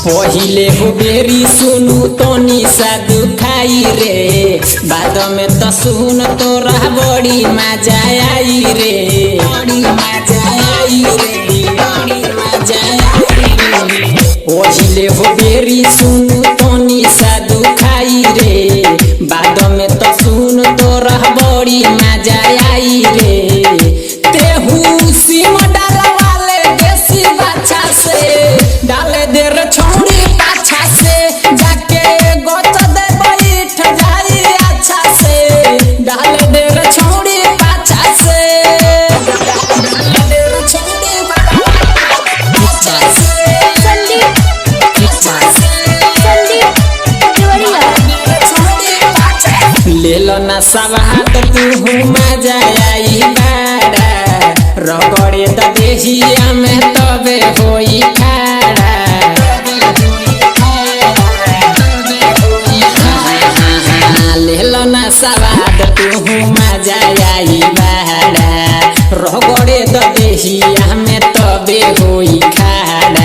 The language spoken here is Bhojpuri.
पहिले हो बेरी सुनु तनी सा दुखाई रे बाद में तो सुन तोरा बड़ी मजा आई रे बड़ी मजा आई रे बड़ी मजा आई रे पहिले हो बेरी सुनु तनी सा दुखाई रे बाद में तो सुन तोरा बड़ी मजा आई रे तेहू सिम डालवाले देसी बाछा से डाले दे रे छोड़ी पाछा से जाके गोत दे बैठ जाई अच्छा से डाले दे रे छोड़ी पाछा से डाले दे रे छोड़ी पाछा से संदीप ले लो ना सवात तू मजा आई बाड़ा रगड़े द देहिया में तबे होई खाड़ा ले लो ना सवात तू मजा आई बाड़ा रगड़े द देहिया में तबे होई खाड़ा